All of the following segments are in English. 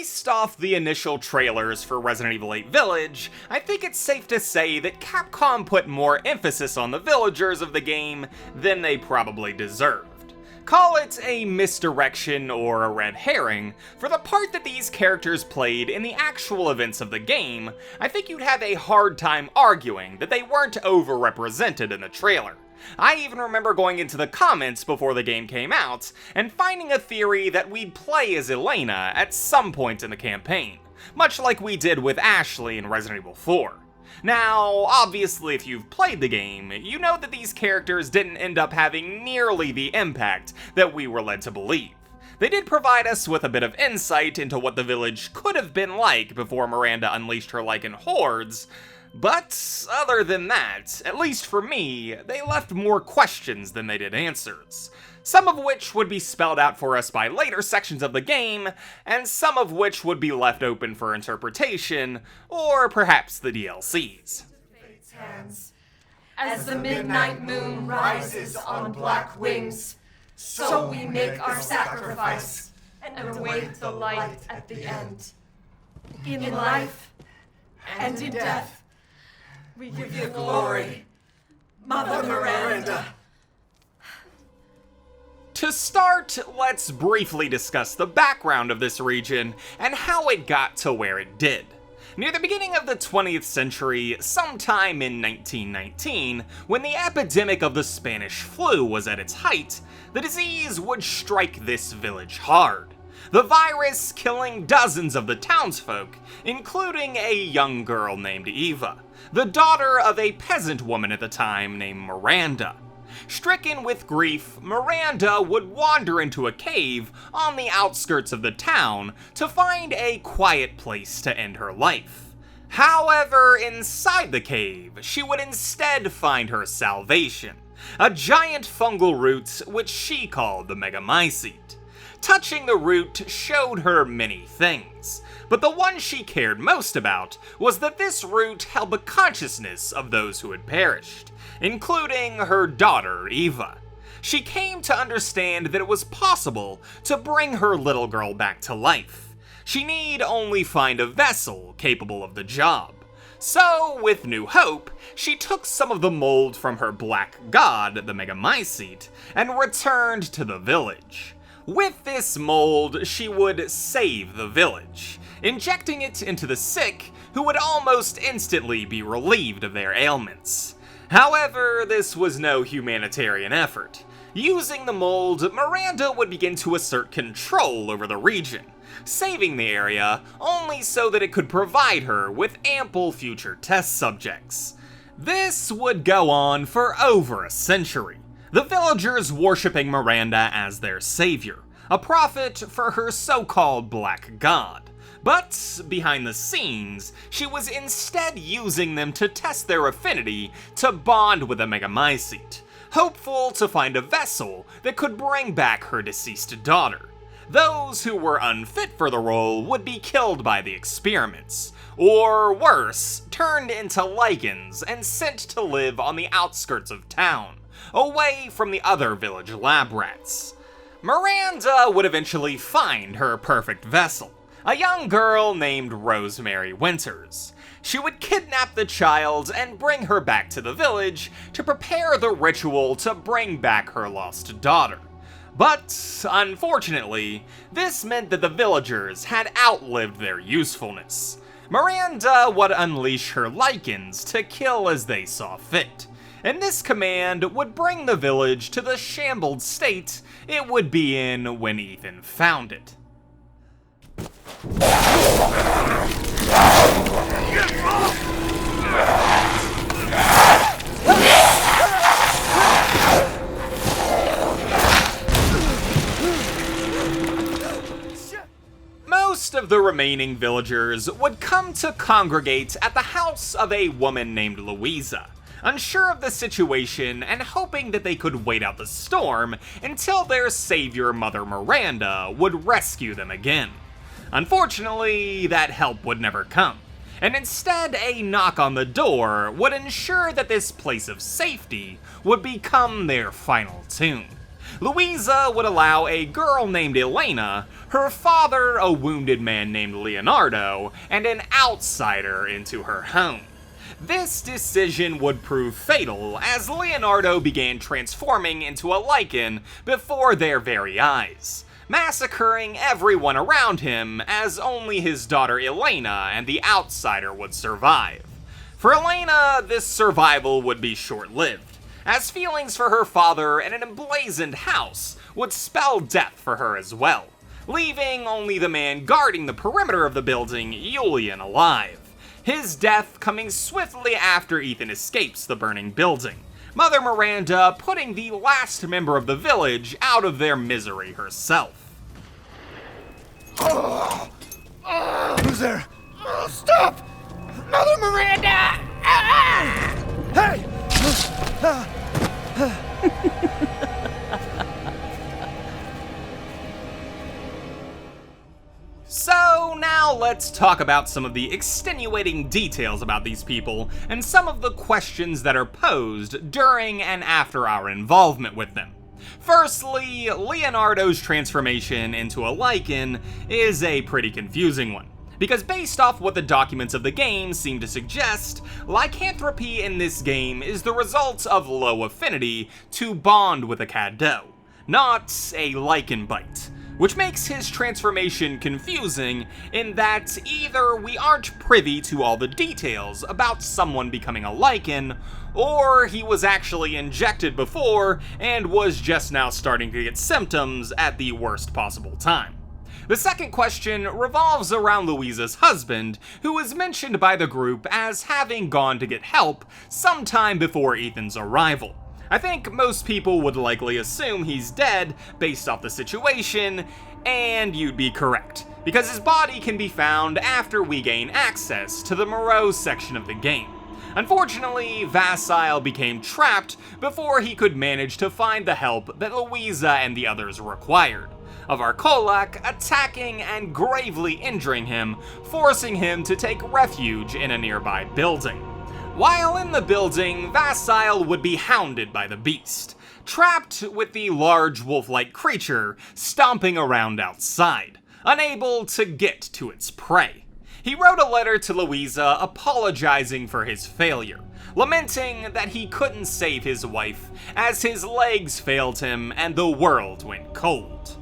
based off the initial trailers for Resident Evil 8 Village, I think it's safe to say that Capcom put more emphasis on the villagers of the game than they probably deserved. Call it a misdirection or a red herring, for the part that these characters played in the actual events of the game, I think you'd have a hard time arguing that they weren't overrepresented in the trailer. I even remember going into the comments before the game came out and finding a theory that we'd play as Elena at some point in the campaign, much like we did with Ashley in Resident Evil 4. Now, obviously if you've played the game, you know that these characters didn't end up having nearly the impact that we were led to believe. They did provide us with a bit of insight into what the village could have been like before Miranda unleashed her Lycan hordes, but other than that, at least for me, they left more questions than they did answers. Some of which would be spelled out for us by later sections of the game, and some of which would be left open for interpretation, or perhaps the DLCs. As the midnight moon rises on black wings, so we make our sacrifice and await the light at the end. In life and in death, we give you glory, Mother Miranda. To start, let's briefly discuss the background of this region and how it got to where it did. Near the beginning of the 20th century, sometime in 1919, when the epidemic of the Spanish flu was at its height, the disease would strike this village hard. The virus killing dozens of the townsfolk, including a young girl named Eva, the daughter of a peasant woman at the time named Miranda. Stricken with grief, Miranda would wander into a cave on the outskirts of the town to find a quiet place to end her life. However, inside the cave, she would instead find her salvation, a giant fungal root which she called the Megamycete. Touching the root showed her many things, but the one she cared most about was that this root held the consciousness of those who had perished, including her daughter, Eva. She came to understand that it was possible to bring her little girl back to life. She need only find a vessel capable of the job. So, with new hope, she took some of the mold from her black god, the Megamycete, and returned to the village. With this mold, she would save the village, injecting it into the sick, who would almost instantly be relieved of their ailments. However, this was no humanitarian effort. Using the mold, Miranda would begin to assert control over the region, saving the area only so that it could provide her with ample future test subjects. This would go on for over a century, the villagers worshipping Miranda as their savior, a prophet for her so-called black god. But behind the scenes, she was instead using them to test their affinity to bond with the Megamycete, hopeful to find a vessel that could bring back her deceased daughter. Those who were unfit for the role would be killed by the experiments, or worse, turned into Lycans and sent to live on the outskirts of town, away from the other village lab rats. Miranda would eventually find her perfect vessel, a young girl named Rosemary Winters. She would kidnap the child and bring her back to the village to prepare the ritual to bring back her lost daughter. But, unfortunately, this meant that the villagers had outlived their usefulness. Miranda would unleash her Lycans to kill as they saw fit, and this command would bring the village to the shambled state it would be in when Ethan found it. Most of the remaining villagers would come to congregate at the house of a woman named Louisa, unsure of the situation and hoping that they could wait out the storm until their savior, Mother Miranda, would rescue them again. Unfortunately, that help would never come, and instead a knock on the door would ensure that this place of safety would become their final tomb. Louisa would allow a girl named Elena, her father a wounded man named Leonardo, and an outsider into her home. This decision would prove fatal as Leonardo began transforming into a Lycan before their very eyes, massacring everyone around him as only his daughter Elena and the outsider would survive. For Elena, this survival would be short-lived, as feelings for her father and an emblazoned house would spell death for her as well, leaving only the man guarding the perimeter of the building, Julian, alive. His death coming swiftly after Ethan escapes the burning building, Mother Miranda putting the last member of the village out of their misery herself. Who's there? Stop! Mother Miranda! Hey! So now let's talk about some of the extenuating details about these people and some of the questions that are posed during and after our involvement with them. Firstly, Leonardo's transformation into a Lycan is a pretty confusing one, because based off what the documents of the game seem to suggest, lycanthropy in this game is the result of low affinity to bond with a Caddo, not a Lycan bite, which makes his transformation confusing in that either we aren't privy to all the details about someone becoming a Lycan, or he was actually injected before and was just now starting to get symptoms at the worst possible time. The second question revolves around Louisa's husband, who is mentioned by the group as having gone to get help sometime before Ethan's arrival. I think most people would likely assume he's dead based off the situation, and you'd be correct, because his body can be found after we gain access to the Moreau section of the game. Unfortunately, Vassile became trapped before he could manage to find the help that Louisa and the others required, of Arcolac attacking and gravely injuring him, forcing him to take refuge in a nearby building. While in the building, Vassile would be hounded by the beast, trapped with the large wolf-like creature stomping around outside, unable to get to its prey. He wrote a letter to Louisa apologizing for his failure, lamenting that he couldn't save his wife as his legs failed him and the world went cold.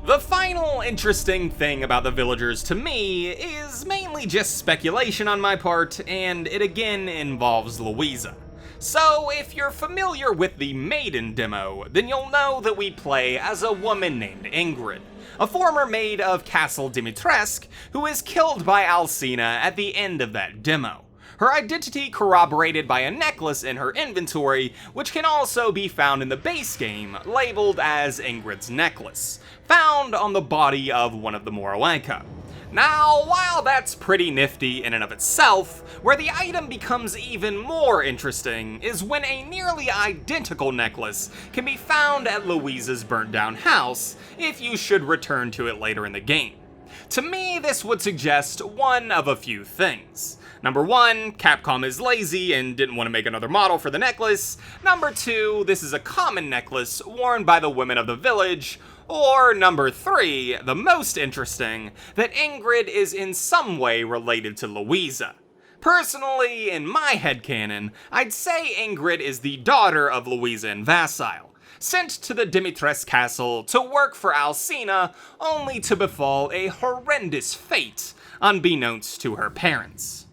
The final interesting thing about the villagers to me is mainly just speculation on my part, and it again involves Louisa. So if you're familiar with the Maiden demo, then you'll know that we play as a woman named Ingrid, a former maid of Castle Dimitrescu who is killed by Alcina at the end of that demo. Her identity corroborated by a necklace in her inventory, which can also be found in the base game, labeled as Ingrid's necklace, found on the body of one of the Moroenka. Now, while that's pretty nifty in and of itself, where the item becomes even more interesting is when a nearly identical necklace can be found at Louisa's burnt down house if you should return to it later in the game. To me, this would suggest one of a few things. Number 1, Capcom is lazy and didn't want to make another model for the necklace. Number 2, this is a common necklace worn by the women of the village. Or number 3, the most interesting, that Ingrid is in some way related to Louisa. Personally, in my headcanon, I'd say Ingrid is the daughter of Louisa and Vassile, sent to the Dimitrescu castle to work for Alcina, only to befall a horrendous fate unbeknownst to her parents.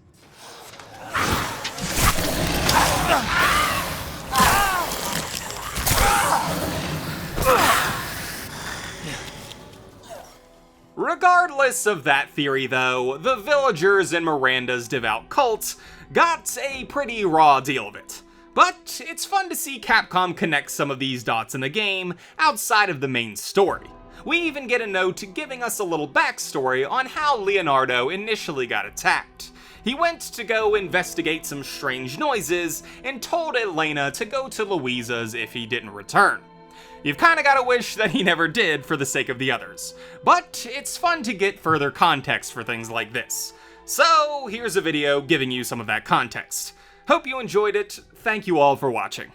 Regardless of that theory though, the villagers in Miranda's devout cult got a pretty raw deal of it. But it's fun to see Capcom connect some of these dots in the game outside of the main story. We even get a note giving us a little backstory on how Leonardo initially got attacked. He went to go investigate some strange noises and told Elena to go to Louisa's if he didn't return. You've kinda gotta wish that he never did for the sake of the others, but it's fun to get further context for things like this. So here's a video giving you some of that context. Hope you enjoyed it, thank you all for watching.